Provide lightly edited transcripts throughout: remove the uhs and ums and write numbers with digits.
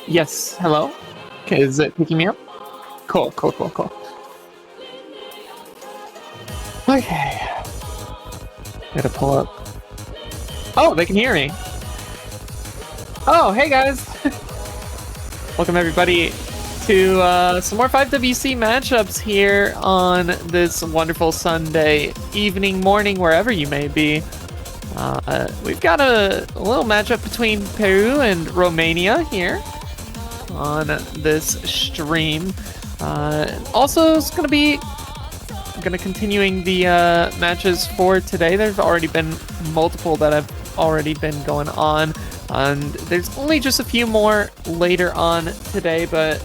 Yes, hello? Okay, is it picking me up? Cool. Okay. Gotta pull up. Oh, they can hear me. Oh, hey guys! Welcome everybody to some more 5WC matchups here on this wonderful Sunday evening, morning, wherever you may be. We've got a little matchup between Peru and Romania here on this stream. Also, it's gonna be continuing the matches for today. There's already been multiple that have already been going on, and there's only just a few more later on today, but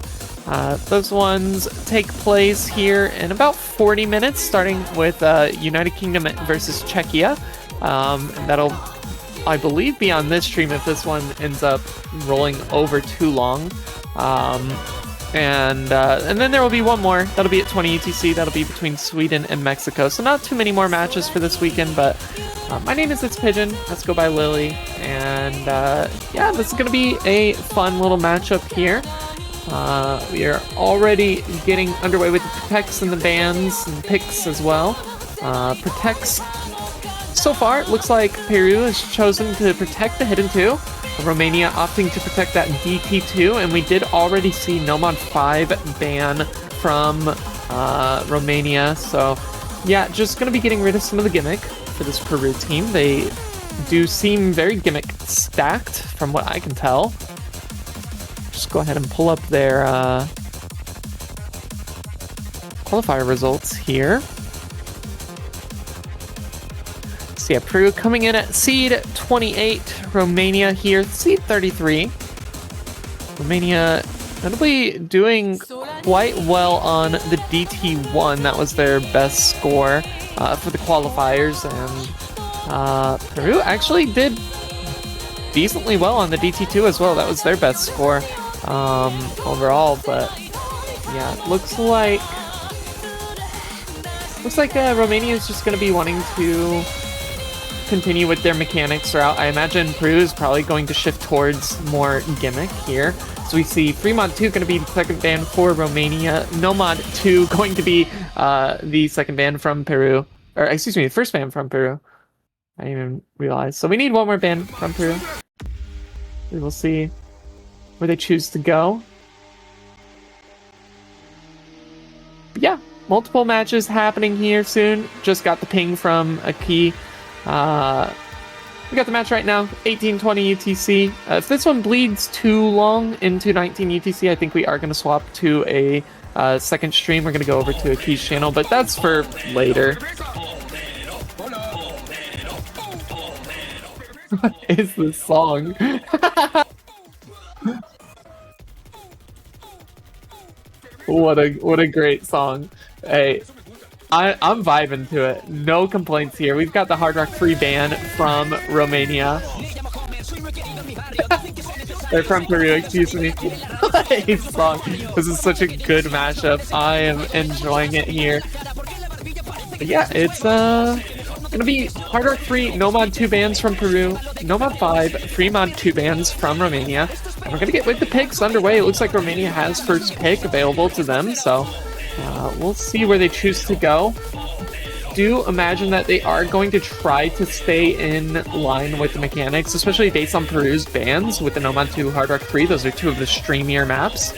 those ones take place here in about 40 minutes, starting with United Kingdom versus Czechia. And that'll, I believe, be on this stream if this one ends up rolling over too long. And then there will be one more. That'll be at 20 UTC. That'll be between Sweden and Mexico. So not too many more matches for this weekend, but my name is It's Pigeon. Let's go by Lily. And yeah, this is going to be a fun little matchup here. We are already getting underway with the protects and the bans and picks as well. Protects, so far, it looks like Peru has chosen to protect the Hidden 2. Romania opting to protect that DT2, and we did already see Nomad 5 ban from Romania. So yeah, just going to be getting rid of some of the gimmick for this Peru team. They do seem very gimmick stacked from what I can tell. Just go ahead and pull up their qualifier results here. So yeah, Peru coming in at seed 28, Romania here, seed 33. Romania notably doing quite well on the DT1. That was their best score for the qualifiers, and Peru actually did decently well on the DT2 as well. That was their best score overall, but yeah, looks like Romania is just going to be wanting to continue with their mechanics route. I imagine Peru is probably going to shift towards more gimmick here. So we see Fremont 2 going to be the second ban for Romania, Nomad 2 going to be the second ban from Peru, or excuse me, the first ban from Peru. I didn't even realize. So we need one more ban from Peru. We will see where they choose to go. But yeah, multiple matches happening here soon. Just got the ping from a key. We got the match right now, 18:20 UTC. If this one bleeds too long into 19 UTC, I think we are going to swap to a second stream. We're going to go over to a Key's channel, but that's for later. What is this song? What a great song. Hey, I'm vibing to it. No complaints here. We've got the Hard Rock free ban from Romania. Or from Peru, excuse me. Song. This is such a good mashup. I am enjoying it here. But yeah, it's gonna be Hard Rock free Nomad 2 bans from Peru, Nomad 5 free mod 2 bans from Romania. And we're gonna get with the picks underway. It looks like Romania has first pick available to them, so we'll see where they choose to go. Do imagine that they are going to try to stay in line with the mechanics, especially based on Peru's bans with the Nomad 2 Hard Rock 3. Those are two of the streamier maps.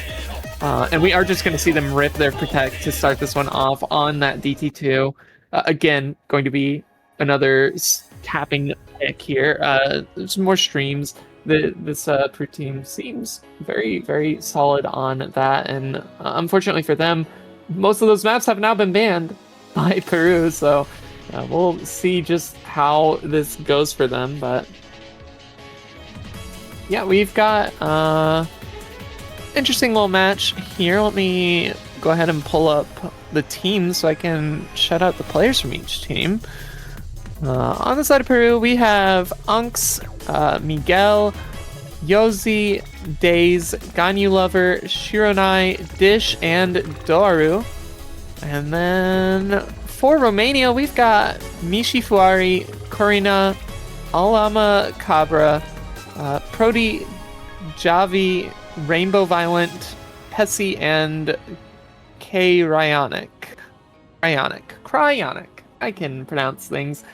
And we are just going to see them rip their Protect to start this one off on that DT2. Again, going to be another tapping pick here. Some more streams. This Peru team seems very, very solid on that. And unfortunately for them, most of those maps have now been banned by Peru, so we'll see just how this goes for them. But yeah, we've got interesting little match here. Let me go ahead and pull up the teams so I can shout out the players from each team. On the side of Peru, we have Unks, Miguel, Yozi, Daze, Ganyu Lover, Shironai, Dish, and Doru. And then for Romania, we've got Mishi Fuari, Corina, Alama Cabra, Prodi, Javi, Rainbow Violent, Pessy, and Cryonic. Cryonic. I can pronounce things.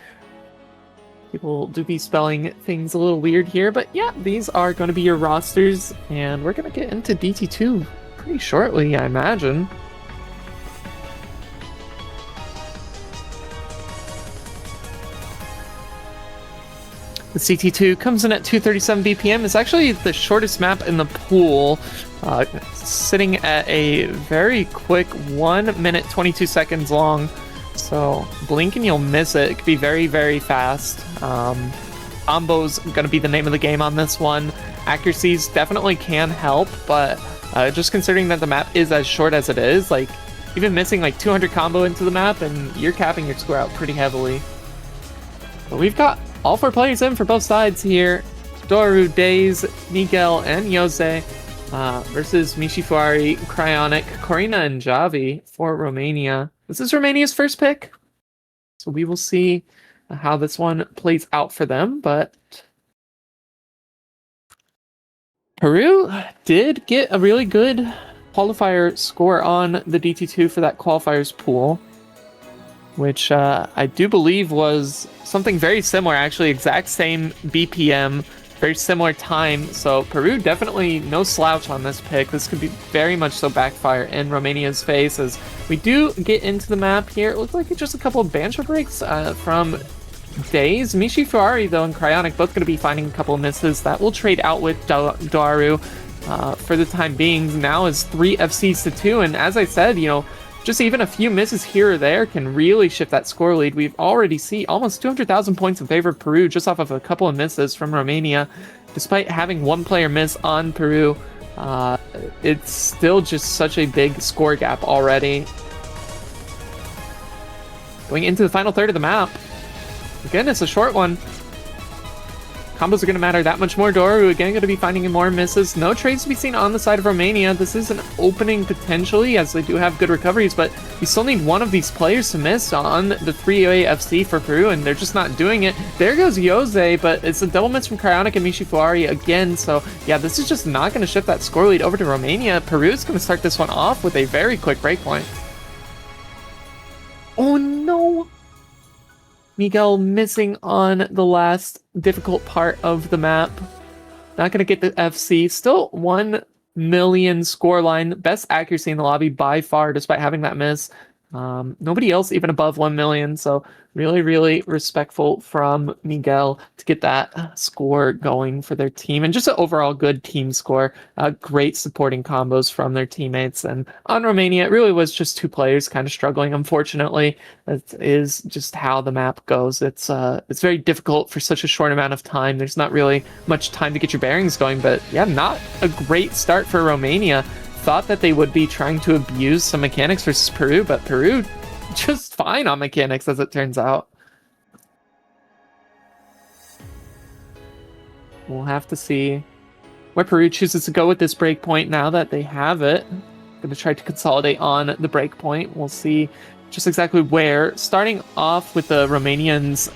People do be spelling things a little weird here, but yeah, these are going to be your rosters, and we're going to get into DT2 pretty shortly, I imagine. The CT2 comes in at 237 BPM. It's actually the shortest map in the pool, sitting at a very quick 1 minute 22 seconds long. So blink and you'll miss it. It could be very, very fast. Combo's going to be the name of the game on this one. Accuracies definitely can help, but just considering that the map is as short as it is, like even missing like 200 combo into the map and you're capping your score out pretty heavily. But we've got all 4 players in for both sides here. Doru, Daze, Miguel, and Yose versus Mishifuari, Cryonic, Corina, and Javi for Romania. This is Romania's first pick, so we will see how this one plays out for them, but Peru did get a really good qualifier score on the DT2 for that qualifiers pool, which I do believe was something very similar, actually exact same BPM, very similar time. So Peru definitely no slouch on this pick. This could be very much so backfire in Romania's face as we do get into the map here. It looks like it's just a couple of banjo breaks from Daze. Mishifuari though and Cryonic both going to be finding a couple of misses. That will trade out with Daru for the time being. Now is 3 FCs to 2, and as I said, you know, just even a few misses here or there can really shift that score lead. We've already seen almost 200,000 points in favor of Peru just off of a couple of misses from Romania. Despite having 1 player miss on Peru, it's still just such a big score gap already. Going into the final third of the map. Again, it's a short one. Combos are going to matter that much more. Doru again going to be finding more misses. No trades to be seen on the side of Romania. This is an opening potentially, as they do have good recoveries, but you still need one of these players to miss on the 3-way FC for Peru, and they're just not doing it. There goes Yose, but it's a double miss from Cryonic and Mishifuari again, so yeah, this is just not going to shift that score lead over to Romania. Peru's going to start this one off with a very quick breakpoint. Oh no! Miguel missing on the last difficult part of the map. Not going to get the FC. Still 1 million scoreline. Best accuracy in the lobby by far, despite having that miss. Nobody else even above 1 million. So really, really respectful from Miguel to get that score going for their team. And just an overall good team score. Great supporting combos from their teammates. And on Romania, it really was just 2 players kind of struggling, unfortunately. That is just how the map goes. It's very difficult for such a short amount of time. There's not really much time to get your bearings going. But yeah, not a great start for Romania. Thought that they would be trying to abuse some mechanics versus Peru, but Peru just fine on mechanics as it turns out. We'll have to see where Peru chooses to go with this breakpoint now that they have it. Going to try to consolidate on the breakpoint. We'll see just exactly where. Starting off with the Romanians'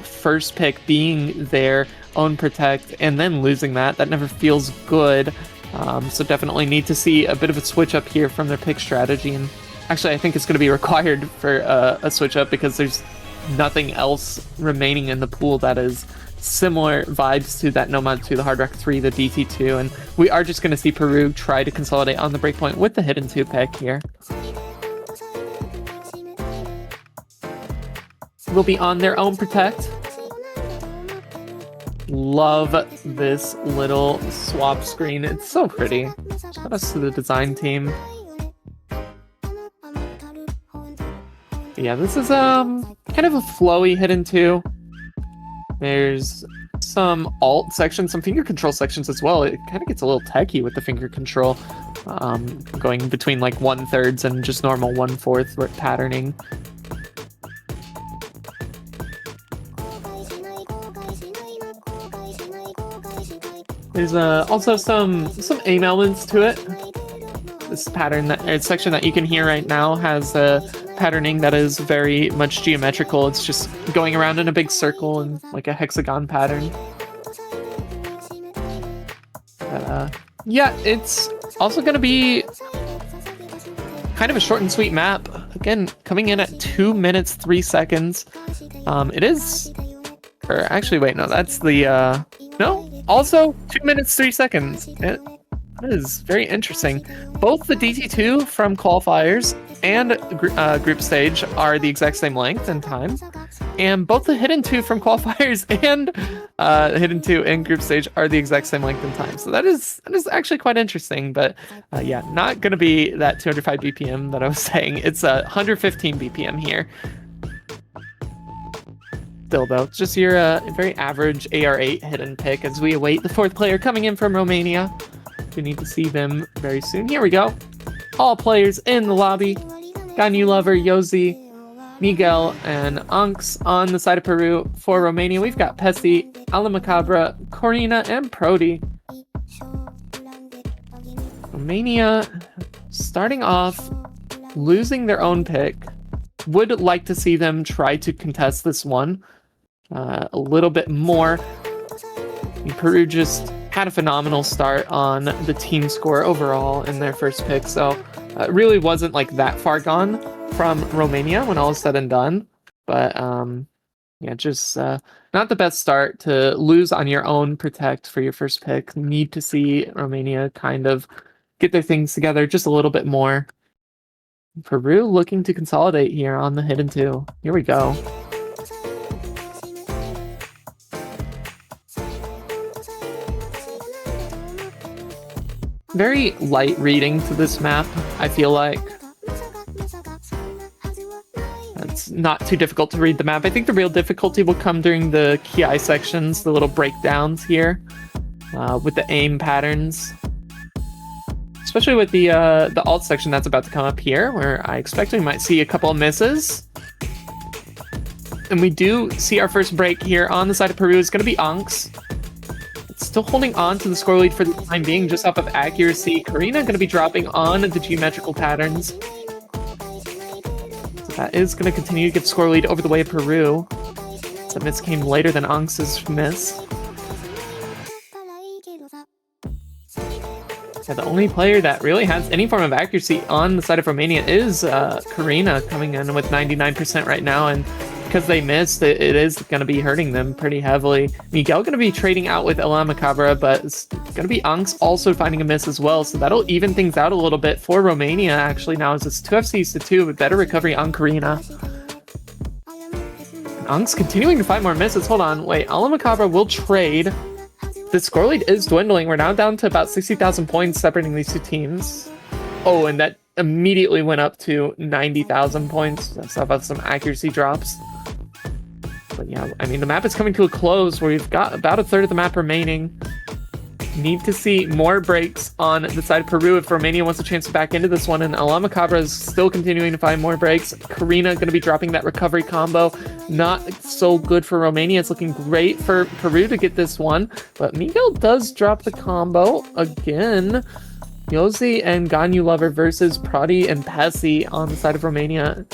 first pick being their own protect and then losing that. That never feels good. So definitely need to see a bit of a switch up here from their pick strategy. And actually, I think it's going to be required for a switch up because there's nothing else remaining in the pool that is similar vibes to that Nomad 2, the Hard Rock 3, the DT2. And we are just going to see Peru try to consolidate on the breakpoint with the Hidden 2 pick here. Will be on their own protect. Love this little swap screen. It's so pretty. Shout out to the design team. Yeah, this is kind of a flowy Hidden 2. There's some alt sections, some finger control sections as well. It kind of gets a little techy with the finger control, going between like 1/3 and just normal 1/4 patterning. There's also some aim elements to it. This pattern, section that you can hear right now has a patterning that is very much geometrical. It's just going around in a big circle and like a hexagon pattern. But, Yeah, it's also going to be kind of a short and sweet map. Again, coming in at 2 minutes 3 seconds. It is, or actually, wait, no, that's the no. Also, 2 minutes 3 seconds. It is very interesting. Both the DT2 from qualifiers and group stage are the exact same length and time, and both the hidden 2 from qualifiers and hidden 2 in group stage are the exact same length and time. So that is actually quite interesting. But yeah, not going to be that 205 BPM that I was saying. It's 115 BPM here. Still though, just your very average AR8 hidden pick as we await the 4th player coming in from Romania. We need to see them very soon. Here we go. All players in the lobby. Ganyu Lover, Yozi, Miguel, and Unks on the side of Peru. For Romania, we've got Pessy, Alamacabra, Corina, and Prody. Romania starting off losing their own pick. Would like to see them try to contest this one a little bit more. Peru just had a phenomenal start on the team score overall in their first pick, so it really wasn't like that far gone from Romania when all is said and done. But yeah, just not the best start to lose on your own protect for your first pick. Need to see Romania kind of get their things together just a little bit more. Peru looking to consolidate here on the hidden 2. Here we go. Very light reading to this map, I feel like. It's not too difficult to read the map. I think the real difficulty will come during the Kaai sections, the little breakdowns here, with the aim patterns. Especially with the alt section that's about to come up here, where I expect we might see a couple of misses. And we do see our first break here on the side of Peru is going to be Unks. It's still holding on to the score lead for the time being, just off of accuracy. Corina going to be dropping on the geometrical patterns. So that is going to continue to give score lead over the way of Peru. That miss came later than Unks' miss. Yeah, the only player that really has any form of accuracy on the side of Romania is Corina, coming in with 99% right now, and because they missed, it is going to be hurting them pretty heavily. Miguel going to be trading out with Alamacabra, but it's going to be Unks also finding a miss as well, so that'll even things out a little bit for Romania, actually, now as it's 2 FCs to 2 with better recovery on Corina. Unks continuing to find more misses. Hold on, wait, Alamacabra will trade. The score lead is dwindling. We're now down to about 60,000 points separating these two teams. Oh, and that immediately went up to 90,000 points. That's about some accuracy drops. But yeah, I mean, the map is coming to a close where we've got about a third of the map remaining. Need to see more breaks on the side of Peru if Romania wants a chance to back into this one, and Alamacabra is still continuing to find more breaks. Corina going to be dropping that recovery combo. Not so good for Romania. It's looking great for Peru to get this one, but Miguel does drop the combo again. Yozi and Ganyu Lover versus Prody and Pessy on the side of Romania.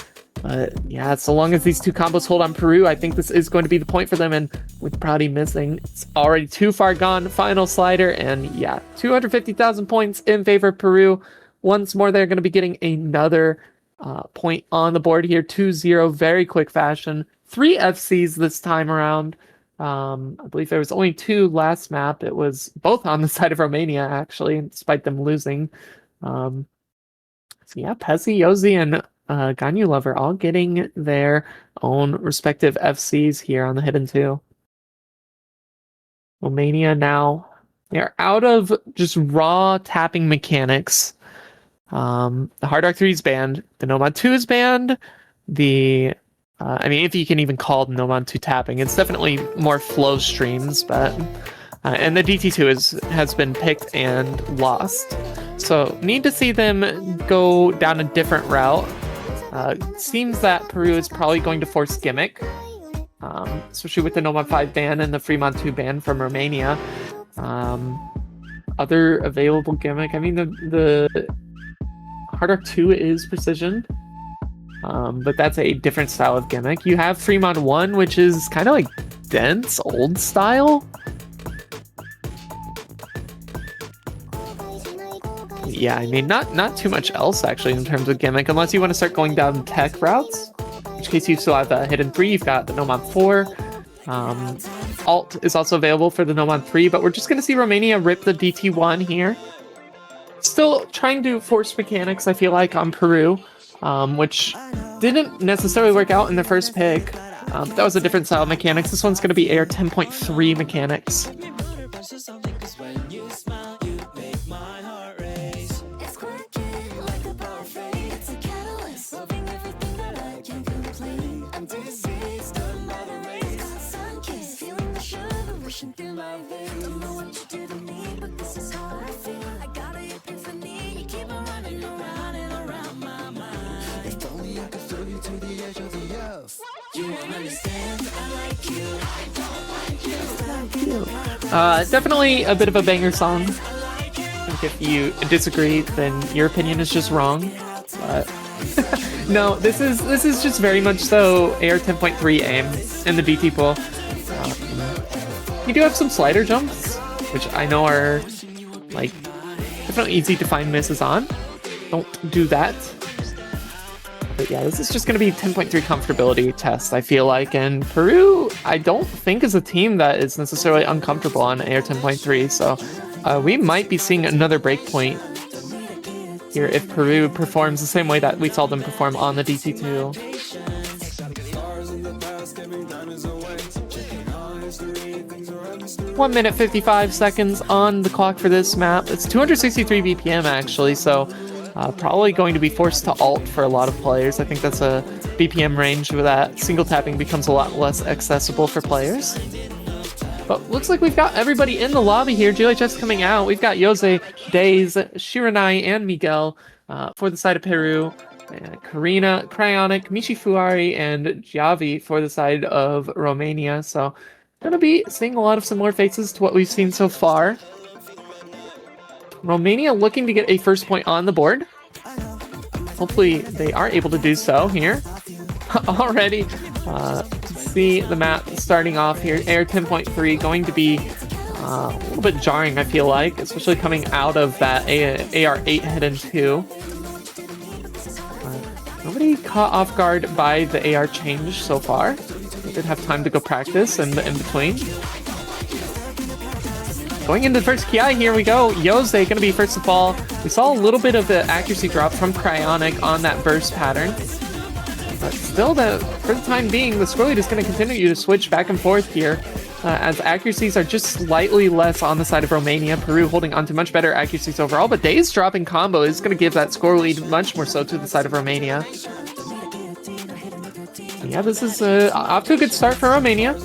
But yeah, so long as these two combos hold on Peru, I think this is going to be the point for them. And with Prody missing, it's already too far gone. Final slider, and yeah, 250,000 points in favor of Peru. Once more, they're going to be getting another point on the board here. 2-0, very quick fashion. 3 FCs this time around. I believe there was only 2 last map. It was both on the side of Romania, actually, despite them losing. So yeah, Pessy, Yozi, and Ganyu Lover all getting their own respective FCs here on the hidden 2. Romania now, they're out of just raw tapping mechanics. The Hard Rock 3 is banned. The Nomad 2 is banned. The I mean, if you can even call the Nomad 2 tapping, it's definitely more flow streams, but and the DT2 has been picked and lost. So need to see them go down a different route. Seems that Peru is probably going to force Gimmick, especially with the Nomad 5 ban and the Fremont 2 ban from Romania. Other available Gimmick, I mean, the Hard Rock 2 is Precision, but that's a different style of Gimmick. You have Fremont 1, which is kind of like dense, old style. yeah, I mean, not too much else actually in terms of gimmick, unless you want to start going down tech routes. In which case you still have the Hidden 3, you've got the Nomad 4. Alt is also available for the Nomad 3, but we're just going to see Romania rip the DT1 here. Still trying to force mechanics, I feel like, on Peru, which didn't necessarily work out in the first pick. But that was a different style of mechanics. This one's going to be AR 10.3 mechanics. Definitely a bit of a banger song. I think if you disagree, then your opinion is just wrong. But no, this is just very much so AR 10.3 aim in the DT pool. You do have some slider jumps, which I know are like definitely easy to find misses on. Don't do that. But yeah, this is just going to be 10.3 comfortability test, I feel like. And Peru, I don't think is a team that is necessarily uncomfortable on AR 10.3. So we might be seeing another breakpoint here if Peru performs the same way that we saw them perform on the DT2. 1 minute 55 seconds on the clock for this map. It's 263 BPM actually, so probably going to be forced to alt for a lot of players. I think that's a BPM range where that single tapping becomes a lot less accessible for players. But looks like we've got everybody in the lobby here. GLHS coming out. We've got Jose, Days, Shiranai, and Miguel for the side of Peru. Karina, Cryonic, Michi Fuari, and Javi for the side of Romania. So gonna be seeing a lot of similar faces to what we've seen so far. Romania looking to get a first point on the board. Hopefully they are able to do so here. Already see the map starting off here. AR 10.3 going to be a little bit jarring, I feel like, especially coming out of that AR 8 hidden 2. Nobody caught off guard by the AR change so far. They did have time to go practice in between. Going into the first Kaai, here we go. Jose gonna be first to fall. We saw a little bit of the accuracy drop from Cryonic on that burst pattern. But still, for the time being, the score lead is going to continue to switch back and forth here, as accuracies are just slightly less on the side of Romania. Peru holding on to much better accuracies overall, but Days dropping combo is going to give that score lead much more so to the side of Romania. Yeah, this is off to a good start for Romania.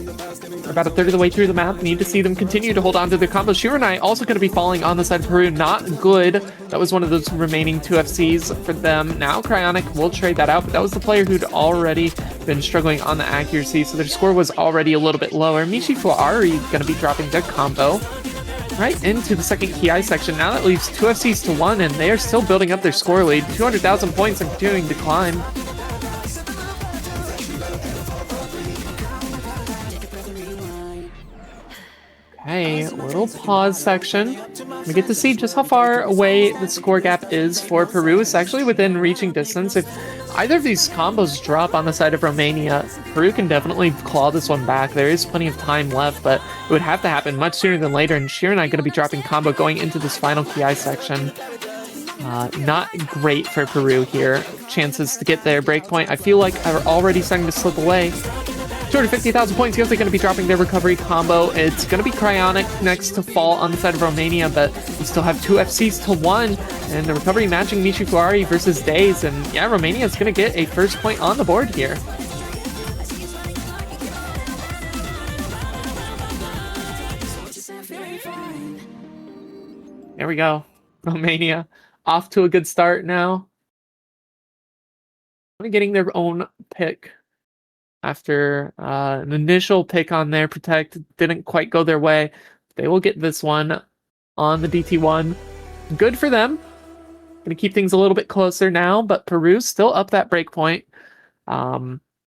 We're about a third of the way through the map. Need to see them continue to hold on to their combo. Shiranai also going to be falling on the side of Peru. Not good. That was one of those remaining 2 FCs for them. Now Cryonic will trade that out, but that was the player who'd already been struggling on the accuracy, so their score was already a little bit lower. Michi Fuari going to be dropping their combo right into the second Kaai section. Now that leaves 2 FCs to 1, and they are still building up their score lead. 200,000 points and continuing to climb. Okay, little pause section. We get to see just how far away the score gap is for Peru. It's actually within reaching distance. If either of these combos drop on the side of Romania, Peru can definitely claw this one back. There is plenty of time left, but it would have to happen much sooner than later. And Shiranai going to be dropping combo going into this final Kaai section. Not great for Peru here. Chances to get their breakpoint, I feel like, are already starting to slip away. 250,000 points. Here's going to be dropping their recovery combo. It's going to be Cryonic next to fall on the side of Romania, but we still have 2 FCs to 1, and the recovery matching Michi Fuari versus Days. And yeah, Romania is going to get a first point on the board here. There we go. Romania off to a good start now. Getting their own pick. After an initial pick on their Protect didn't quite go their way. They will get this one on the DT1. Good for them. Going to keep things a little bit closer now, but Peru still up that breakpoint.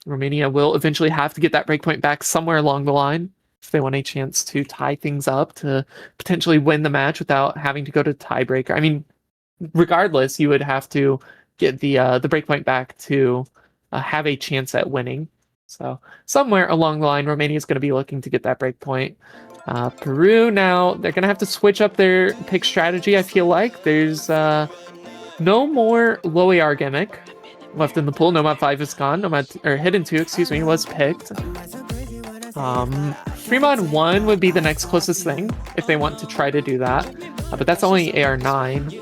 Romania will eventually have to get that breakpoint back somewhere along the line if they want a chance to tie things up to potentially win the match without having to go to tiebreaker. I mean, regardless, you would have to get the breakpoint back to have a chance at winning. So somewhere along the line, Romania is going to be looking to get that breakpoint. Peru now, they're going to have to switch up their pick strategy, I feel like. There's no more low AR gimmick left in the pool. Nomad 5 is gone. Or Hidden 2, excuse me, was picked. Fremod 1 would be the next closest thing if they want to try to do that. But that's only AR9.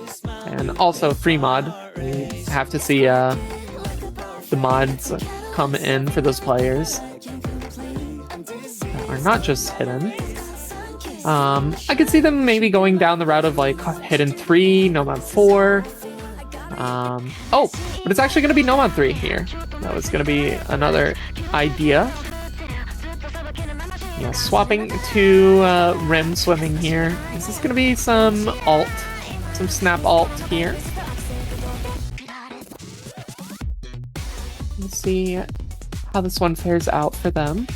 And also Fremod. We have to see the mods come in for those players that are not just hidden. I could see them maybe going down the route of like Hidden 3, Nomad 4. Oh, but it's actually going to be Nomad 3 here. That was going to be another idea. Yeah, swapping to rim swimming here. Is this going to be some alt? Some snap alt here. Let's see how this one fares out for them.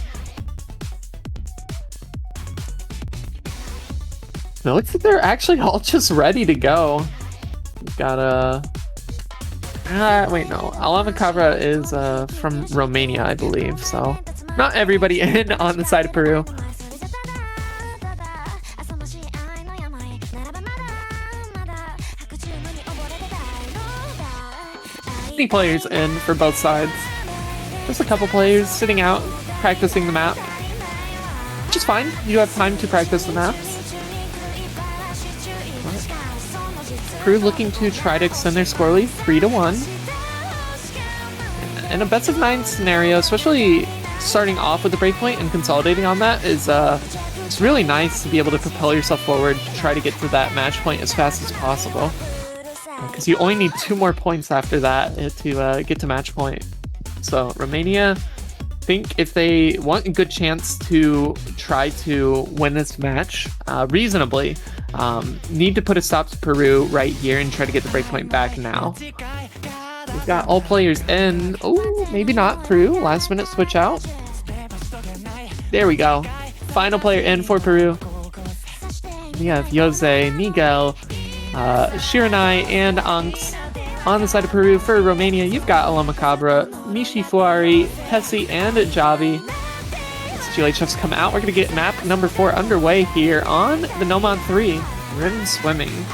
It looks like they're actually all just ready to go. We've got a... wait, no. AMATTARU is from Romania, I believe, so... Not everybody in on the side of Peru. Many players in for both sides. Just a couple players sitting out, practicing the map. Which is fine. You have time to practice the maps. Peru looking to try to extend their score lead 3-1. In a best of 9 scenario, especially starting off with the breakpoint and consolidating on that, is it's really nice to be able to propel yourself forward to try to get to that match point as fast as possible. Because you only need 2 more points after that to get to match point. So Romania, I think if they want a good chance to try to win this match reasonably, need to put a stop to Peru right here and try to get the breakpoint back now. We've got all players in. Oh, maybe not Peru. Last minute switch out. There we go. Final player in for Peru. We have Jose, Miguel, Shiranai, and Anks. On the side of Peru for Romania, you've got AMATTARU, Nishifuari, Pesi, and Javi. As GLA chefs come out, we're going to get map number 4 underway here on the Nomad 3, Rim Swimming.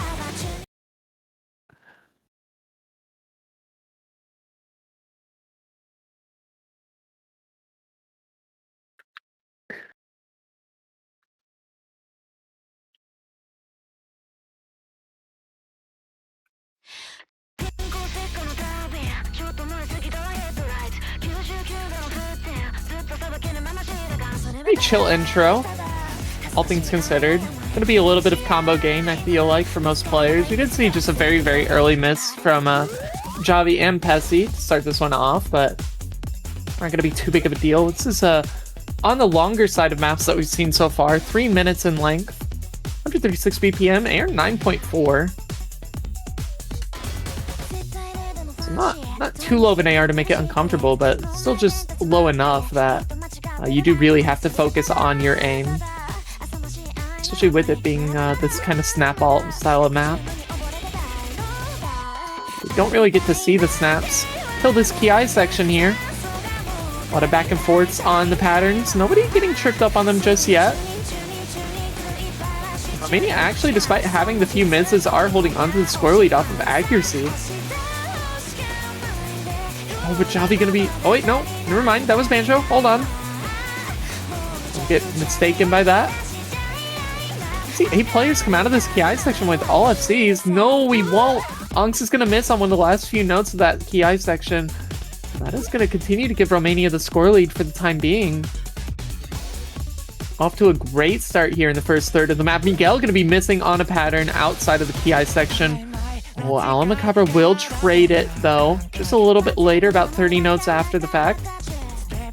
Pretty chill intro, all things considered. Gonna be a little bit of combo gain, I feel like, for most players. We did see just a very, very early miss from Javi and Pesi to start this one off, but not gonna be too big of a deal. This is on the longer side of maps that we've seen so far, 3 minutes in length, 136 BPM, AR 9.4. So not too low of an AR to make it uncomfortable, but still just low enough that you do really have to focus on your aim, especially with it being this kind of snap alt style of map. We don't really get to see the snaps till this Kaai section here. A lot of back and forths on the patterns. Nobody getting tripped up on them just yet. Romania actually, despite having the few misses, are holding onto the score lead off of accuracy. Oh, but Javi gonna be... Oh wait, no, never mind. That was Banjo. Hold on. Get mistaken by that. See, 8 players come out of this Kaai section with all FCs. No, we won't. Unks is going to miss on one of the last few notes of that Kaai section. That is going to continue to give Romania the score lead for the time being. Off to a great start here in the first third of the map. Miguel going to be missing on a pattern outside of the Kaai section. Well, AMATTARU will trade it, though, just a little bit later, about 30 notes after the fact.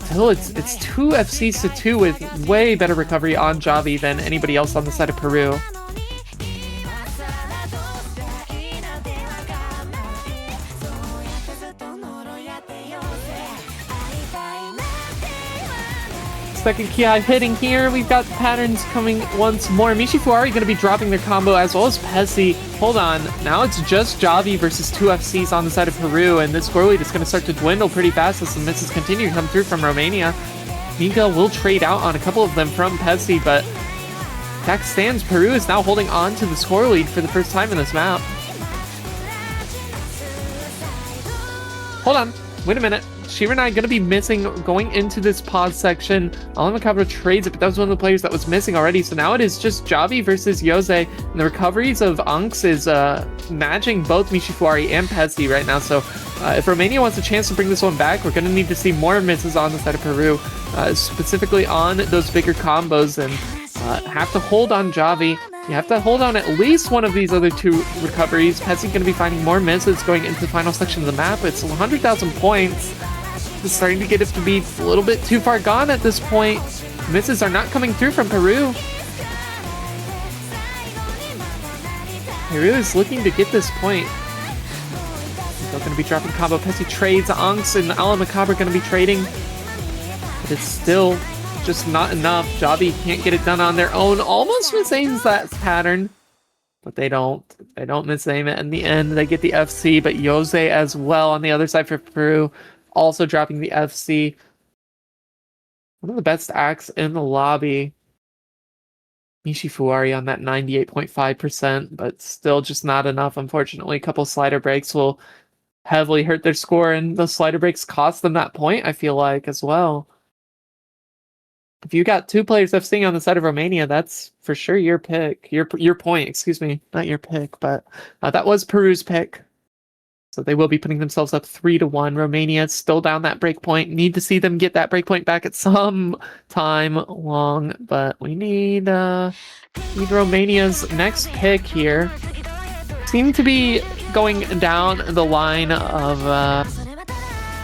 Still, it's 2 FCs to 2 with way better recovery on Javi than anybody else on the side of Peru. second Kaai hitting here. We've got patterns coming once more. Mishifuari going to be dropping their combo as well as Pessy. Hold on. Now it's just Javi versus 2 FCs on the side of Peru, and this score lead is going to start to dwindle pretty fast as the misses continue to come through from Romania. Miguel will trade out on a couple of them from Pessy, but fact stands, Peru is now holding on to the score lead for the first time in this map. Hold on. Wait a minute. Shiranai gonna be missing going into this pause section. ONMYO-ZA trades it, but that was one of the players that was missing already. So now it is just Javi versus Yose. And the recoveries of Unks is matching both Mishifuari and Pessy right now. So if Romania wants a chance to bring this one back, we're gonna need to see more misses on the side of Peru, specifically on those bigger combos, and have to hold on Javi. You have to hold on at least one of these other 2 recoveries. Pessy's going to be finding more misses going into the final section of the map. It's 100,000 points. It's starting to get it to be a little bit too far gone at this point. Misses are not coming through from Peru. Peru is looking to get this point. They're going to be dropping combo. Pessy trades. Unks and ONMYO-ZA are going to be trading. But it's still just not enough. Javi can't get it done on their own. Almost misaims that pattern, but they don't misaim it in the end. They get the FC, but Yose as well on the other side for Peru, also dropping the FC. One of the best acts in the lobby. Mishifuari on that 98.5%, but still just not enough. Unfortunately, a couple slider breaks will heavily hurt their score, and the slider breaks cost them that point, I feel like, as well. If you got 2 players FCing on the side of Romania, that's for sure your pick. Your point, excuse me. Not your pick, but that was Peru's pick. So they will be putting themselves up 3-1. Romania still down that break point. Need to see them get that break point back at some time long, but we need Romania's next pick here. Seem to be going down the line of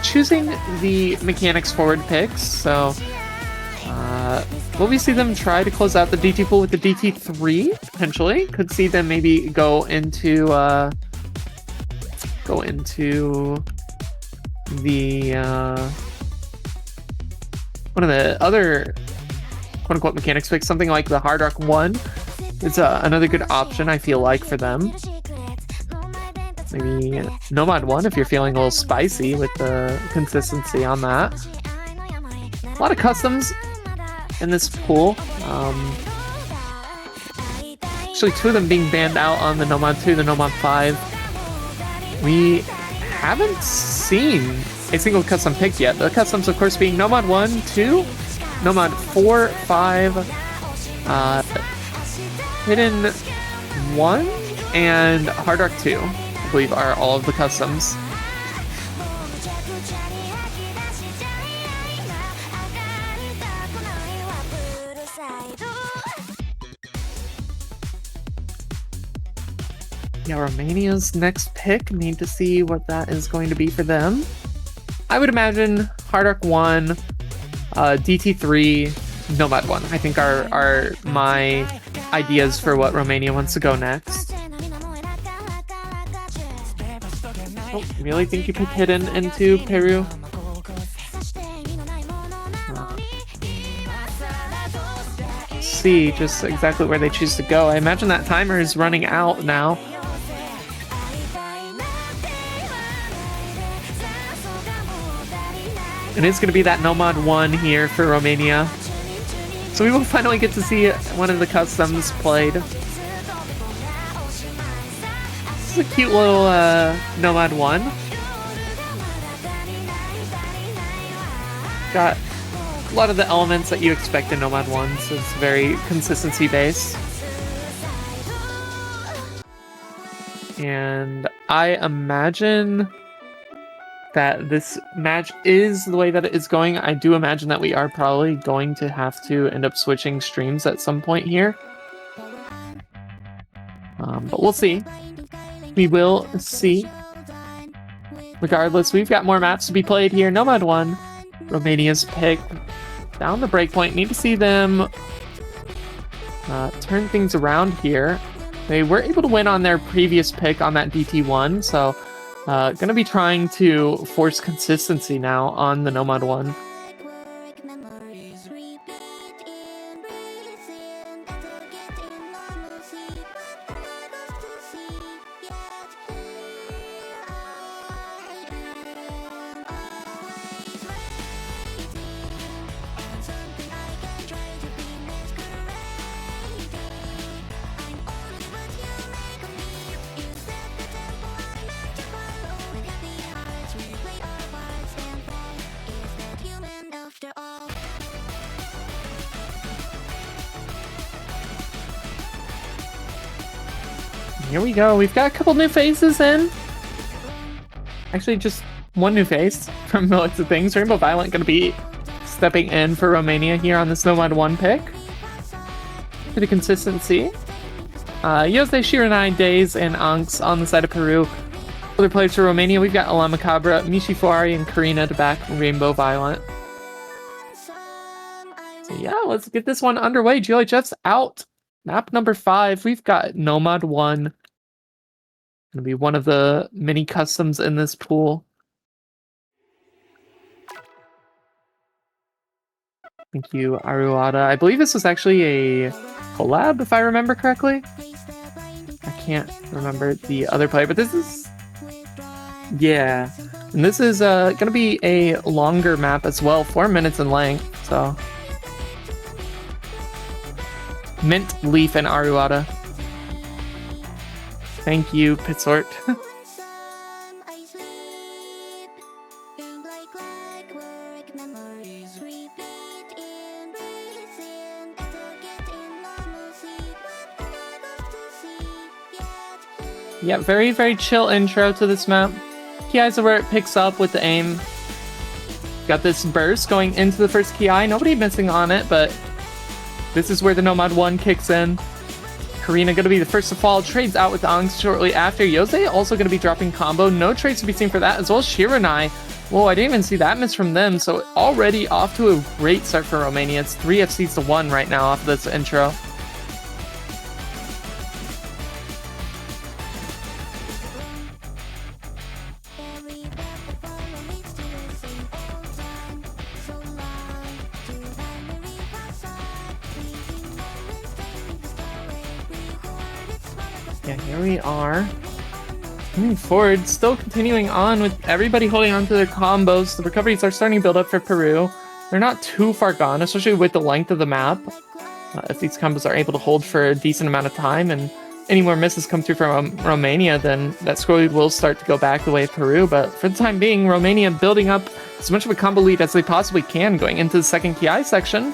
choosing the mechanics forward picks, so will we see them try to close out the DT pool with the DT3, potentially? Could see them maybe go into the one of the other quote-unquote mechanics picks, something like the Hard Rock 1. It's another good option, I feel like, for them. Maybe Nomad 1 if you're feeling a little spicy with the consistency on that. A lot of customs in this pool. Actually, 2 of them being banned out on the Nomad 2, the Nomad 5. We haven't seen a single custom picked yet. The customs, of course, being Nomad 1, 2, Nomad 4, 5, Hidden 1, and Hard Rock 2, I believe, are all of the customs. Yeah, Romania's next pick. Need to see what that is going to be for them. I would imagine Hard Rock 1, DT3, Nomad 1. I think are my ideas for what Romania wants to go next. Oh, really think you picked Hidden into Peru? See just exactly where they choose to go. I imagine that timer is running out now. And it's going to be that Nomad 1 here for Romania. So we will finally get to see one of the customs played. This is a cute little Nomad 1. Got a lot of the elements that you expect in Nomad 1, so it's very consistency based. And I imagine that this match is the way that it is going. I do imagine that we are probably going to have to end up switching streams at some point here. But we'll see. We will see. Regardless, we've got more maps to be played here. Nomad 1, Romania's pick. Down the breakpoint. Need to see them turn things around here. They were able to win on their previous pick on that DT1, so gonna be trying to force consistency now on the Nomad 1. Here we go. We've got a couple new faces in. Actually, just one new face from the looks of things. Rainbow Violet going to be stepping in for Romania here on this Nomad 1 pick. For the consistency. Yose, Shiranai, Days, and Anks on the side of Peru. Other players for Romania, we've got Alamacabra, Mishifuari, and Karina to back Rainbow Violet. So yeah, let's get this one underway. GLHF's out. Map number 5, we've got Nomad 1. Gonna be one of the mini customs in this pool. Thank you, Aruada. I believe this was actually a collab, if I remember correctly. I can't remember the other player, but this is... yeah. And this is gonna be a longer map as well, 4 minutes in length, so... Mint, Leaf, and Aruada. Thank you, Pitxort. Yeah, very, very chill intro to this map. Kiai's where it picks up with the aim. Got this burst going into the first Kiai. Nobody missing on it, but this is where the Nomad 1 kicks in. Karina going to be the first to fall, trades out with Angs shortly after. Yose also going to be dropping combo. No trades to be seen for that, as well as Shiranai. Whoa, I didn't even see that miss from them, so already off to a great start for Romania. It's 3 FCs to 1 right now off of this intro. Yeah, here we are. Moving forward, still continuing on with everybody holding on to their combos. The recoveries are starting to build up for Peru. They're not too far gone, especially with the length of the map. If these combos are able to hold for a decent amount of time and any more misses come through from Romania, then that score lead will start to go back the way of Peru. But for the time being, Romania building up as much of a combo lead as they possibly can going into the second Kiai section.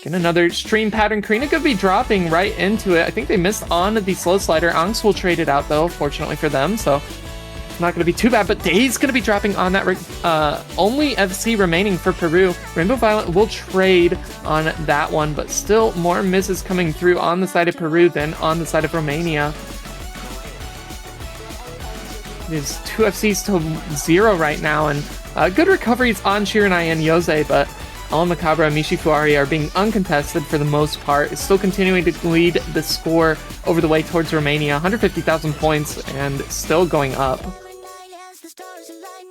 Get another stream pattern. Karina could be dropping right into it. I think they missed on the slow slider. Angs will trade it out though, fortunately for them, so it's not going to be too bad. But Days going to be dropping on that only FC remaining for Peru. Rainbow Violet will trade on that one, but still more misses coming through on the side of Peru than on the side of Romania. There's 2 FCs to 0 right now, and good recoveries on Shiranai and Yose, but Alamacabra and Mishifuari are being uncontested for the most part. It's still continuing to lead the score over the way towards Romania. 150,000 points and still going up.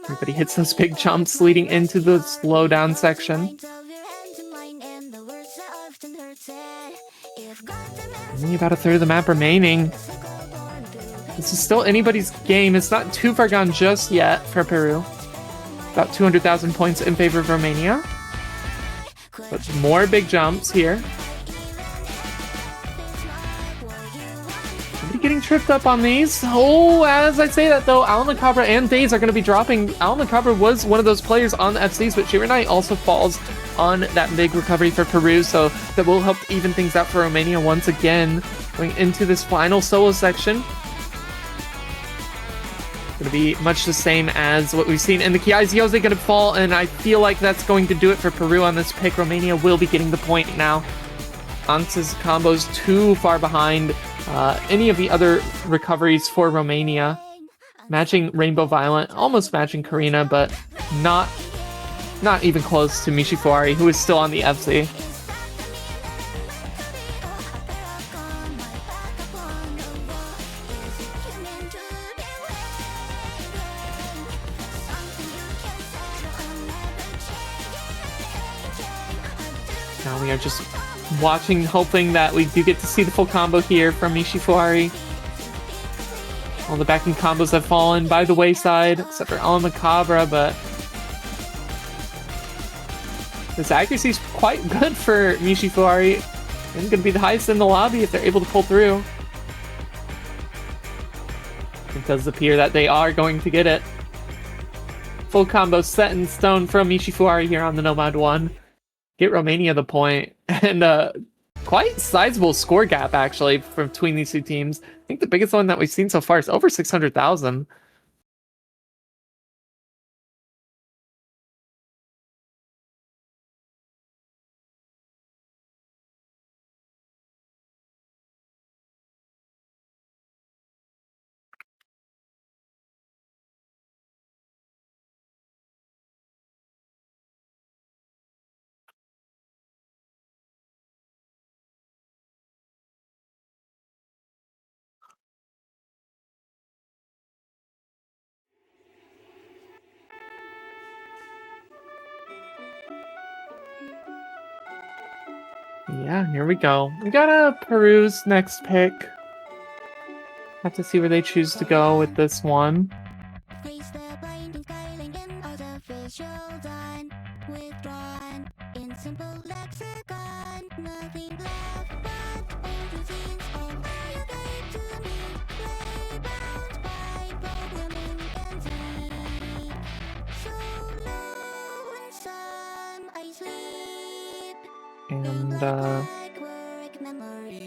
Everybody hits those big jumps leading into the slowdown section. Only about a third of the map remaining. This is still anybody's game. It's not too far gone just yet for Peru. About 200,000 points in favor of Romania. But more big jumps here. Somebody getting tripped up on these. Oh, as I say that though, Alamacabra and Days are going to be dropping. Alamacabra was one of those players on the FCs, but Shiranai also falls on that big recovery for Peru, so that will help even things out for Romania once again. Going into this final solo section. Going to be much the same as what we've seen in the Kiai's. Yose going to fall, and I feel like that's going to do it for Peru on this pick. Romania will be getting the point now. Anks' combo's too far behind any of the other recoveries for Romania. Matching Rainbow Violet, almost matching Karina, but not even close to Mishifuari, who is still on the FC. Now we are just watching, hoping that we do get to see the full combo here from Mishifuari. All the backing combos have fallen by the wayside, except for Alamacabra, but this accuracy is quite good for Mishifuari. It's going to be the highest in the lobby if they're able to pull through. It does appear that they are going to get it. Full combo set in stone from Mishifuari here on the Nomad 1. Get Romania the point, and quite sizable score gap, actually, between these two teams. I think the biggest one that we've seen so far is over 600,000. Yeah, here we go. We got Peru's next pick. Have to see where they choose to go with this one. And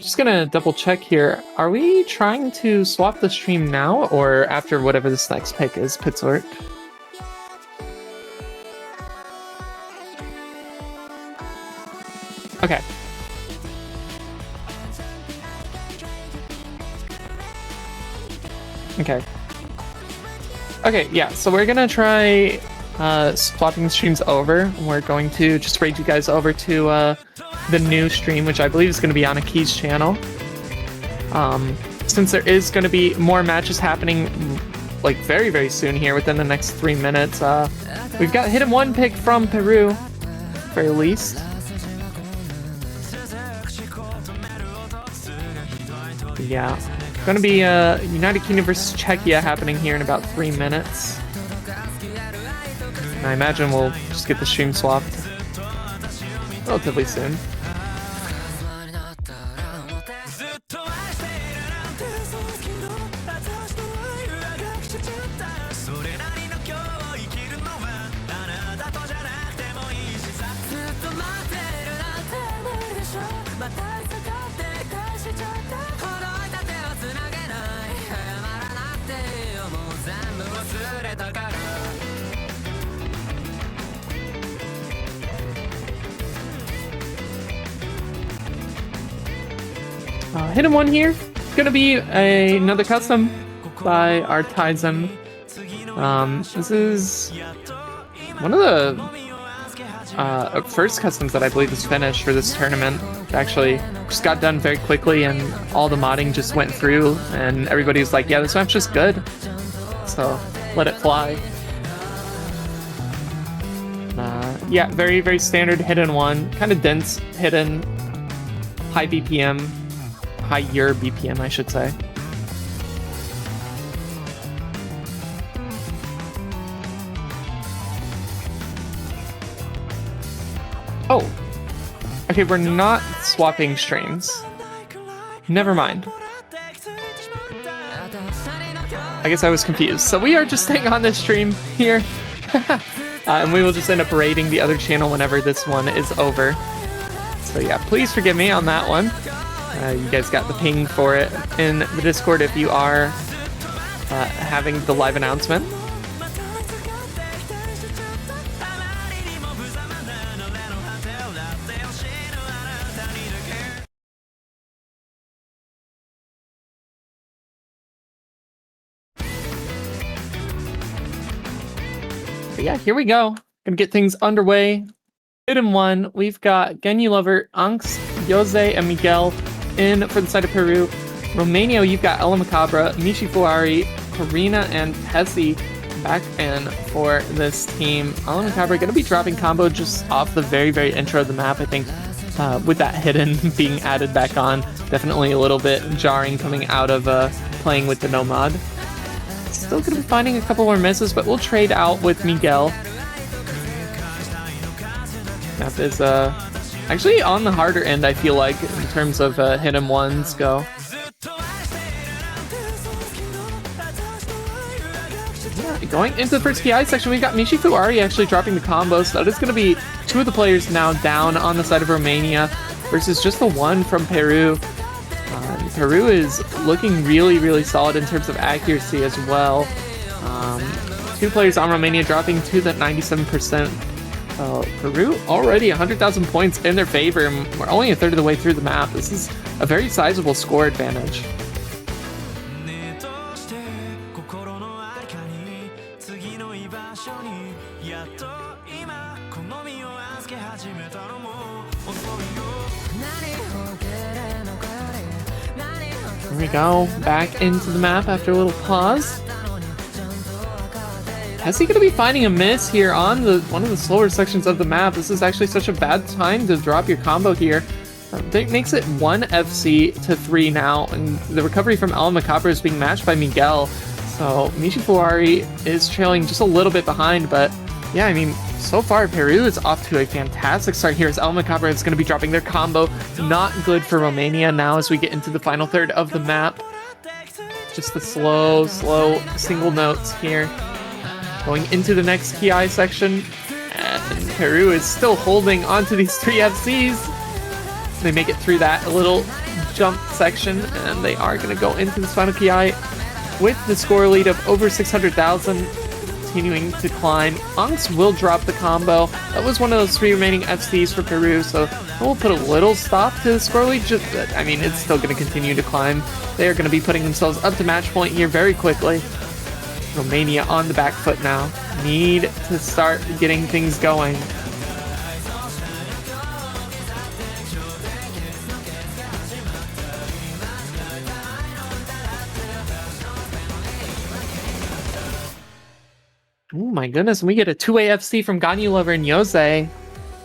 just gonna double check here. Are we trying to swap the stream now or after whatever this next pick is, Pitxort? Okay. Okay, yeah, so we're gonna try swapping the streams over. We're going to just raid you guys over to the new stream, which I believe is going to be on Aki's channel. Since there is going to be more matches happening like very, very soon here within the next 3 minutes. We've got Hidden 1 pick from Peru, very least. Yeah, going to be United Kingdom versus Czechia happening here in about 3 minutes. And I imagine we'll just get the stream swapped relatively soon. Hidden 1 here. It's gonna be another custom by our Tizen. This is one of the first customs that I believe is finished for this tournament. It actually just got done very quickly and all the modding just went through and everybody was like, yeah, this map's just good. So let it fly. Yeah, very, very standard Hidden 1. Kind of dense Hidden, high BPM. Higher BPM, I should say. Oh, okay, we're not swapping streams. Never mind. I guess I was confused. So we are just staying on this stream here. And we will just end up raiding the other channel whenever this one is over. So yeah, please forgive me on that one. You guys got the ping for it in the Discord if you are having the live announcement. But yeah, here we go. Gonna get things underway. Hidden 1, we've got Genyu Lover, Anx, Jose, and Miguel in for the side of Peru. Romania, you've got Ella Macabra, Mishi Fuari, Karina, and Tessie back in for this team. Ella Macabra going to be dropping combo just off the very, very intro of the map. I think with that Hidden being added back on, definitely a little bit jarring coming out of playing with the no mod. Still going to be finding a couple more misses, but we'll trade out with Miguel. Map is actually on the harder end, I feel like, in terms of Hidden 1s go. Yeah, going into the first PI section, we've got Mishi Fuari actually dropping the combos. So that is going to be two of the players now down on the side of Romania. versus just the one from Peru. Peru is looking really, really solid in terms of accuracy as well. 2 players on Romania dropping to that 97%. Peru already 100,000 points in their favor, and we're only a third of the way through the map. This is a very sizable score advantage. Here we go, back into the map after a little pause. Is he going to be finding a miss here on one of the slower sections of the map? This is actually such a bad time to drop your combo here. That makes it 1 FC to 3 now, and the recovery from AMATTARU is being matched by Miguel. So Mishifuari is trailing just a little bit behind, but yeah, I mean, so far Peru is off to a fantastic start here as AMATTARU is going to be dropping their combo. Not good for Romania now as we get into the final third of the map. Just the slow single notes here. Going into the next Kaai section, and Peru is still holding onto these 3 FCs. They make it through that little jump section, and they are going to go into this final Kaai with the score lead of over 600,000, continuing to climb. Onks will drop the combo. That was one of those 3 remaining FCs for Peru, so we'll put a little stop to the score lead. I mean, it's still going to continue to climb. They are going to be putting themselves up to match point here very quickly. Romania on the back foot now. Need to start getting things going. Oh my goodness, and we get a 2-way FC from Ganyu Lover and ONMYO-ZA.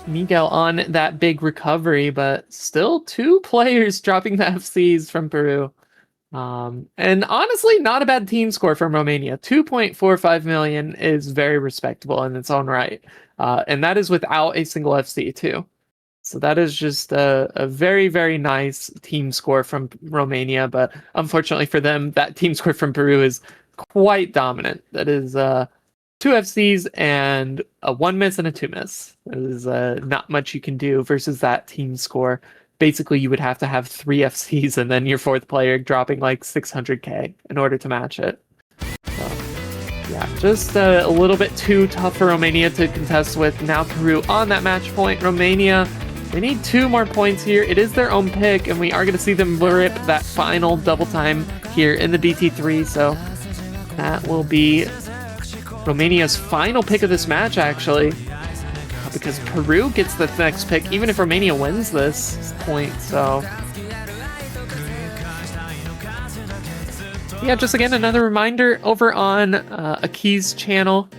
Miguel on that big recovery, but still 2 players dropping the FCs from Peru. And honestly, not a bad team score from Romania. 2.45 million is very respectable in its own right. And that is without a single FC too. So that is just a very, very nice team score from Romania. But unfortunately for them, that team score from Peru is quite dominant. That is 2 FCs and a 1 miss and a 2 miss. That is not much you can do versus that team score. Basically, you would have to have 3 FCs and then your 4th player dropping like 600k in order to match it. So, yeah, just a little bit too tough for Romania to contest with. Now Peru on that match point. Romania, they need 2 more points here. It is their own pick, and we are going to see them rip that final double time here in the DT3. So that will be Romania's final pick of this match, actually. Because Peru gets the next pick, even if Romania wins this point, so... Yeah, just again, another reminder, over on Aki's channel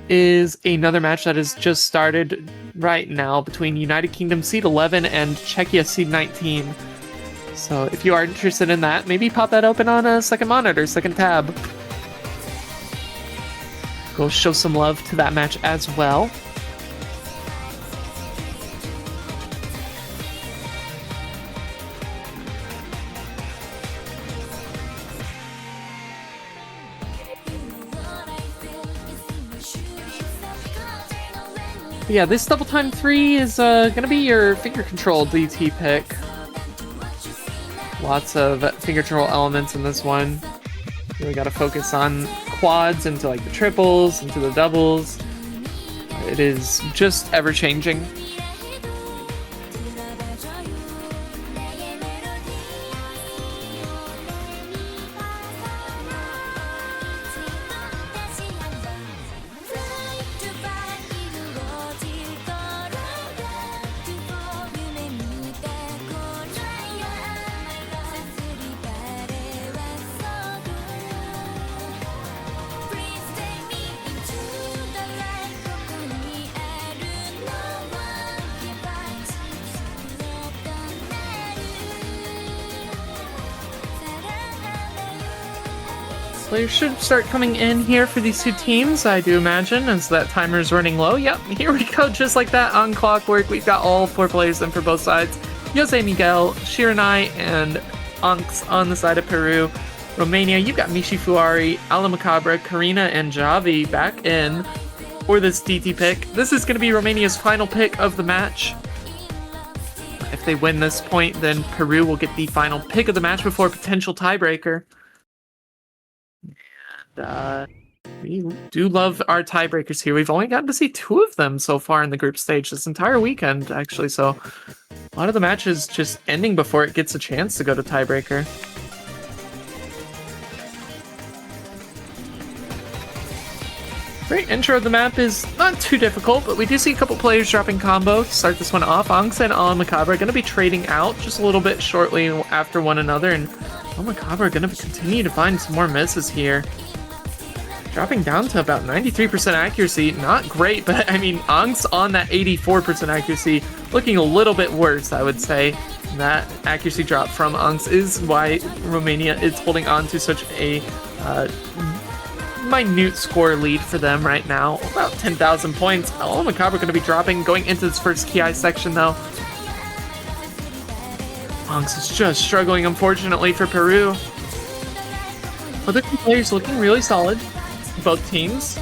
is another match that has just started right now between United Kingdom Seed 11 and Czechia Seed 19. So if you are interested in that, maybe pop that open on a second monitor, second tab. Go show some love to that match as well. Yeah, this double time 3 is gonna be your finger control DT pick. Lots of finger control elements in this one. Really gotta focus on quads into like the triples, into the doubles. It is just ever changing. Players should start coming in here for these 2 teams, I do imagine, as that timer is running low. Yep, here we go, just like that, on clockwork. We've got all 4 players in for both sides. ONMYO-ZA, Miguel, Shiranai, and Onks on the side of Peru. Romania, you've got Mishifuari, AMATTARU, Karina, and Javi back in for this DT pick. This is going to be Romania's final pick of the match. If they win this point, then Peru will get the final pick of the match before a potential tiebreaker. And we do love our tiebreakers here. We've only gotten to see 2 of them so far in the group stage this entire weekend, actually. So a lot of the matches just ending before it gets a chance to go to tiebreaker. Great intro of the map is not too difficult, but we do see a couple players dropping combo to start this one off. Angst and ONMYO-ZA are going to be trading out just a little bit shortly after one another, and ONMYO-ZA are going to continue to find some more misses here. Dropping down to about 93% accuracy, not great, but I mean, Angst on that 84% accuracy, looking a little bit worse, I would say. That accuracy drop from Angst is why Romania is holding on to such a minute score lead for them right now, about 10,000 points. ONMYO-ZA are going to be dropping, going into this first Kaai section though. Angst is just struggling, unfortunately, for Peru. Other two players looking really solid, both teams.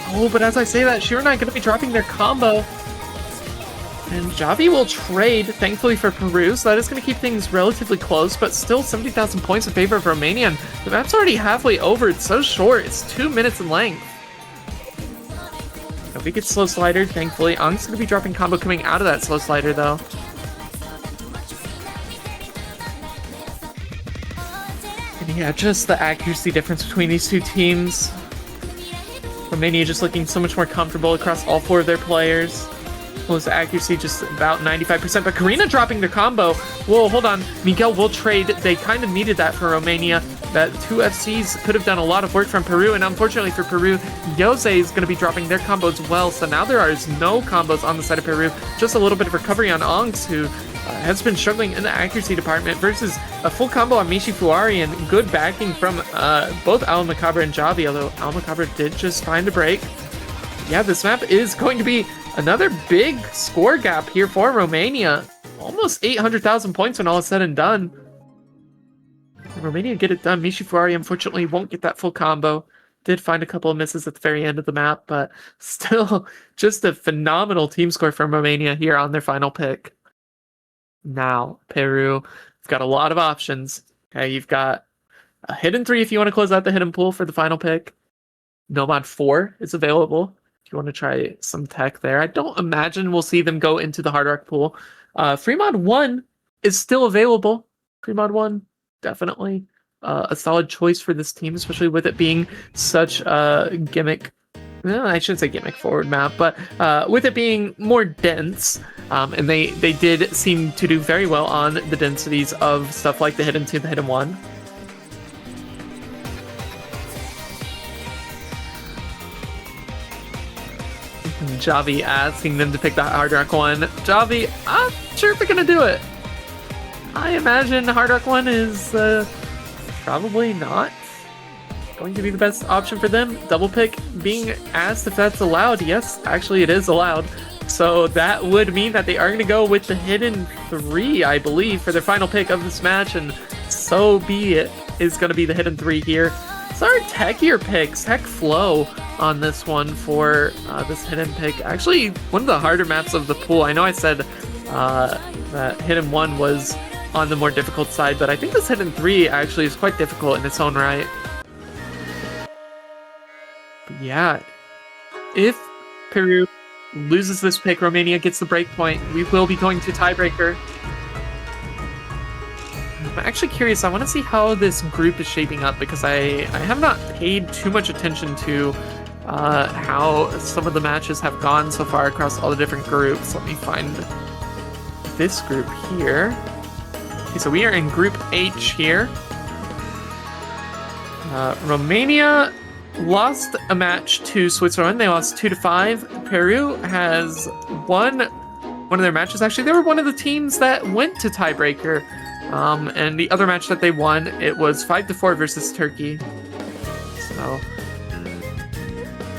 Oh, but as I say that, Shiranai going to be dropping their combo. And Javi will trade, thankfully, for Peru, so that is going to keep things relatively close, but still 70,000 points in favor of Romania. And the map's already halfway over. It's so short. It's 2 minutes in length. If we get slow slider, thankfully. Angst's going to be dropping combo coming out of that slow slider, though. And yeah, just the accuracy difference between these two teams. Romania just looking so much more comfortable across all 4 of their players. Most accuracy just about 95%, but Karina dropping their combo. Whoa, hold on. Miguel will trade. They kind of needed that for Romania. That 2 FCs could have done a lot of work from Peru, and unfortunately for Peru, Yose is going to be dropping their combo as well, so now there is no combos on the side of Peru. Just a little bit of recovery on Angst, who has been struggling in the accuracy department, versus a full combo on Mishi Fuari, and good backing from both ONMYO-ZA and Javi, although ONMYO-ZA did just find a break. Yeah, this map is going to be another big score gap here for Romania. Almost 800,000 points when all is said and done. Romania get it done. Mishi Fuari, unfortunately, won't get that full combo. Did find a couple of misses at the very end of the map, but still just a phenomenal team score from Romania here on their final pick. Now, Peru, you've got a lot of options. Okay, you've got a hidden 3 if you want to close out the hidden pool for the final pick. Nomad 4 is available if you want to try some tech there. I don't imagine we'll see them go into the Hard Rock pool. Fremod 1 is still available. Fremod 1, definitely a solid choice for this team, especially with it being such a gimmick. Well, I shouldn't say gimmick forward map, but with it being more dense, and they did seem to do very well on the densities of stuff like the Hidden 2, the Hidden 1. Javi asking them to pick that Hard Rock 1. Javi, I'm sure if they're going to do it. I imagine Hard Rock 1 is probably not going to be the best option for them. Double pick being asked if that's allowed. Yes, actually it is allowed. So that would mean that they are going to go with the Hidden 3, I believe, for their final pick of this match. And so be it, is going to be the Hidden 3 here. So our techier picks, Tech Flow on this one for this Hidden pick. Actually, one of the harder maps of the pool. I know I said that Hidden 1 was on the more difficult side, but I think this Hidden 3 actually is quite difficult in its own right. But yeah, if Peru loses this pick, Romania gets the break point. We will be going to tiebreaker. I'm actually curious. I want to see how this group is shaping up, because I have not paid too much attention to how some of the matches have gone so far across all the different groups. Let me find this group here. Okay, so we are in Group H here. Romania lost a match to Switzerland. They lost 2-5. Peru has won one of their matches. Actually, they were one of the teams that went to tiebreaker. And the other match that they won, it was 5-4 versus Turkey. So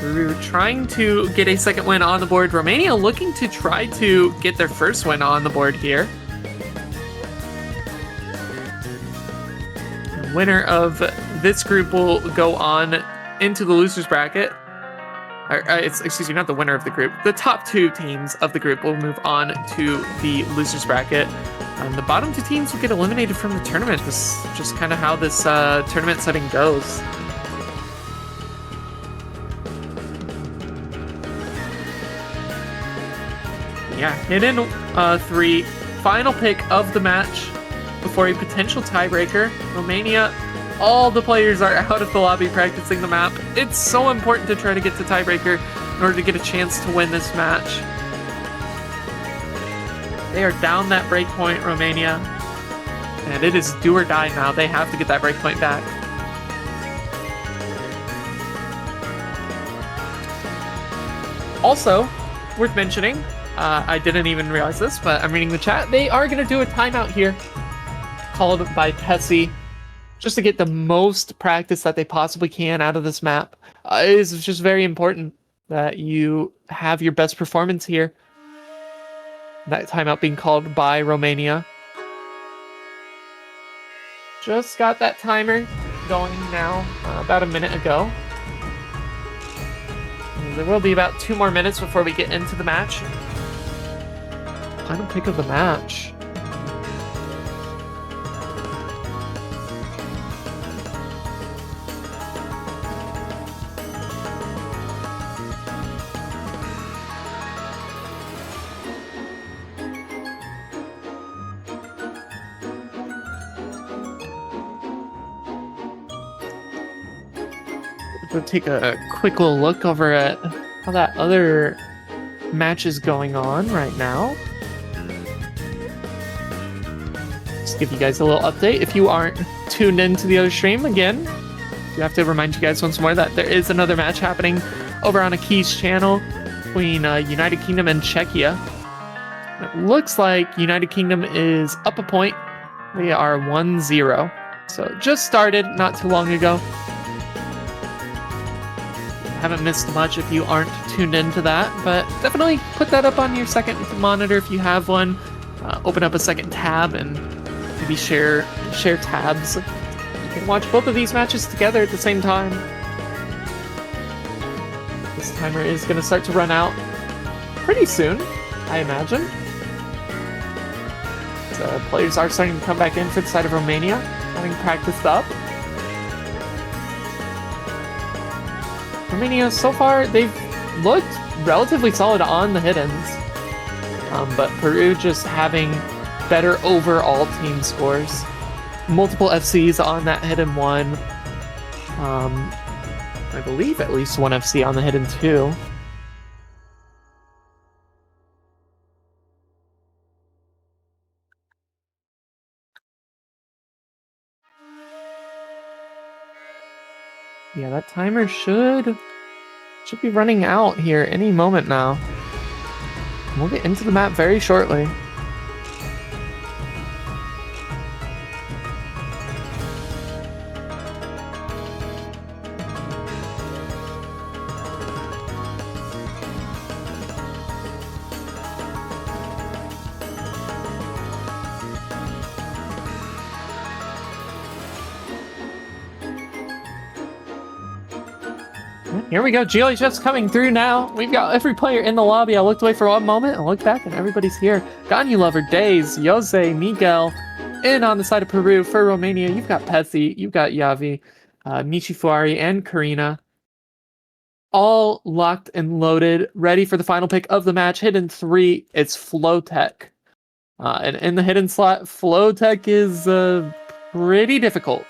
we were trying to get a second win on the board. Romania looking to try to get their first win on the board here. The winner of this group will go on into the losers bracket. Excuse me, not the winner of the group. The top 2 teams of the group will move on to the losers bracket. The bottom 2 teams will get eliminated from the tournament. This is just kind of how this tournament setting goes. Yeah, Hidden 3, final pick of the match before a potential tiebreaker. Romania, all the players are out of the lobby practicing the map. It's so important to try to get to tiebreaker in order to get a chance to win this match. They are down that breakpoint, Romania, and it is do or die now. They have to get that breakpoint back. Also, worth mentioning, I didn't even realize this, but I'm reading the chat. They are going to do a timeout here called by Tessie just to get the most practice that they possibly can out of this map. It is just very important that you have your best performance here. That timeout being called by Romania. Just got that timer going now, about a minute ago. And there will be about 2 more minutes before we get into the match. Final pick of the match. We'll take a quick little look over at how that other match is going on right now. Just give you guys a little update. If you aren't tuned into the other stream, again, you have to remind you guys once more that there is another match happening over on Aki's channel between United Kingdom and Czechia. It looks like United Kingdom is up a point. They are 1-0. So just started not too long ago. Haven't missed much if you aren't tuned into that, but definitely put that up on your second monitor if you have one. Open up a second tab and maybe share tabs. You can watch both of these matches together at the same time. This timer is going to start to run out pretty soon, I imagine. So players are starting to come back in for the side of Romania, having practiced up. Romania, so far, they've looked relatively solid on the hiddens. But Peru just having better overall team scores. Multiple FCs on that hidden 1. I believe at least 1 FC on the hidden 2. Yeah, that timer should be running out here any moment now. We'll get into the map very shortly. Here we go, Gio's just coming through now. We've got every player in the lobby. I looked away for one moment and looked back and everybody's here. Ganyu Lover, Days, Jose, Miguel, in on the side of Peru. For Romania, you've got Petsy, you've got Yavi, Michifuari, and Karina. All locked and loaded, ready for the final pick of the match. Hidden 3, it's Flowtech. And in the hidden slot, Flowtech is pretty difficult.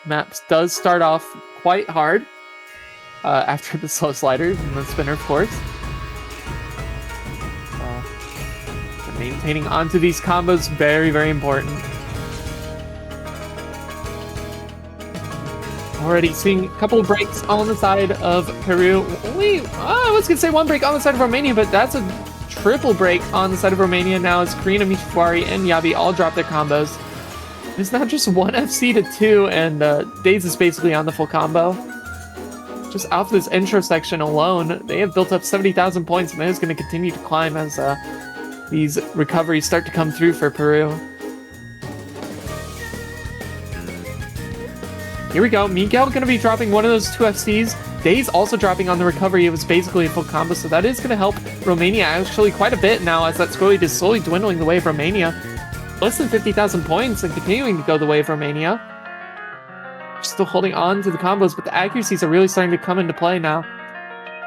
Maps does start off quite hard. After the slow sliders and the spinner, of course. Maintaining onto these combos, very, very important. Already seeing a couple of breaks on the side of Peru. I was going to say 1 break on the side of Romania, but that's a triple break on the side of Romania now as Karina, Michifuari, and Yavi all drop their combos. It's not just 1 FC to 2, and Days is basically on the full combo. Just off this intro section alone, they have built up 70,000 points, and that is going to continue to climb as these recoveries start to come through for Peru. Here we go. Miguel going to be dropping one of those 2 FCs. Days also dropping on the recovery. It was basically a full combo, so that is going to help Romania actually quite a bit now, as that score lead is slowly dwindling the way of Romania. Less than 50,000 points and continuing to go the way of Romania. Still holding on to the combos, but the accuracies are really starting to come into play now.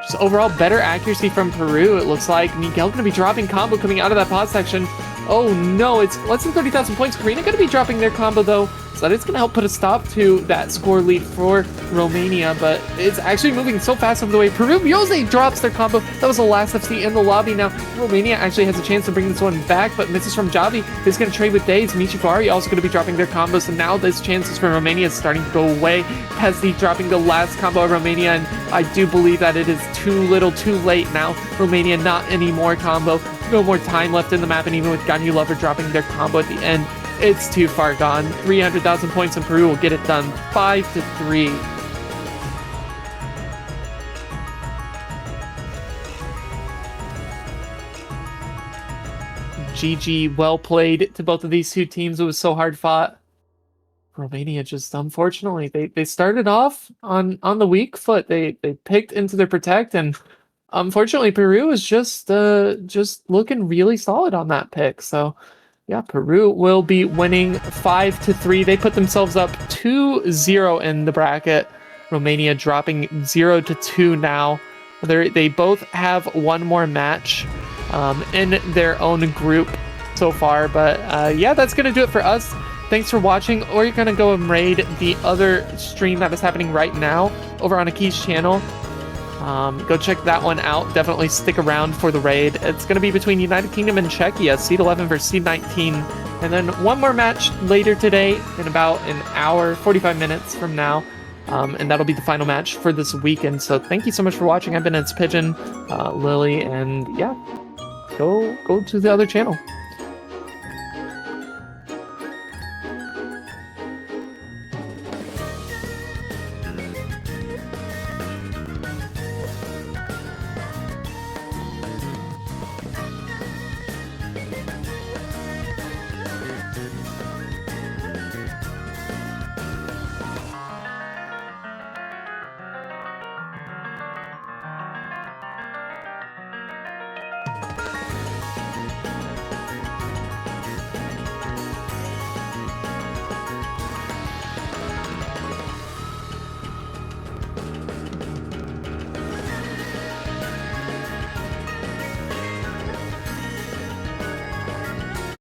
Just overall better accuracy from Peru, it looks like. Miguel going to be dropping combo coming out of that pod section. Oh no, it's less than 30,000 points. Karina going to be dropping their combo though, so that is going to help put a stop to that score lead for Romania, but it's actually moving so fast over the way. Peru-ZA drops their combo. That was the last FC in the lobby. Now Romania actually has a chance to bring this one back, but misses from Javi. Is going to trade with Days. Michivari also going to be dropping their combos, so now this chances for Romania is starting to go away. Pesny dropping the last combo of Romania, and I do believe that it is too little too late now. Romania not any more combo. No more time left in the map, and even with Ganyu Lover dropping their combo at the end, it's too far gone. 300,000 points, and Peru will get it done 5-3. GG, well played to both of these two teams. It was so hard fought. Romania just, unfortunately, they started off on the weak foot. They picked into their protect, and unfortunately Peru is just looking really solid on that pick. So yeah, Peru will be winning 5-3. They put themselves up 2-0 in the bracket. Romania dropping 0-2 now. They both have one more match in their own group so far. But yeah, that's going to do it for us. Thanks for watching. Or you're going to go and raid the other stream that is happening right now over on Aki's channel. Go check that one out. Definitely stick around for the raid. It's going to be between United Kingdom and Czechia, Seed 11 versus Seed 19. And then one more match later today in about an hour, 45 minutes from now. And that'll be the final match for this weekend. So thank you so much for watching. I've been It's Pigeon, Lily, and yeah, go to the other channel.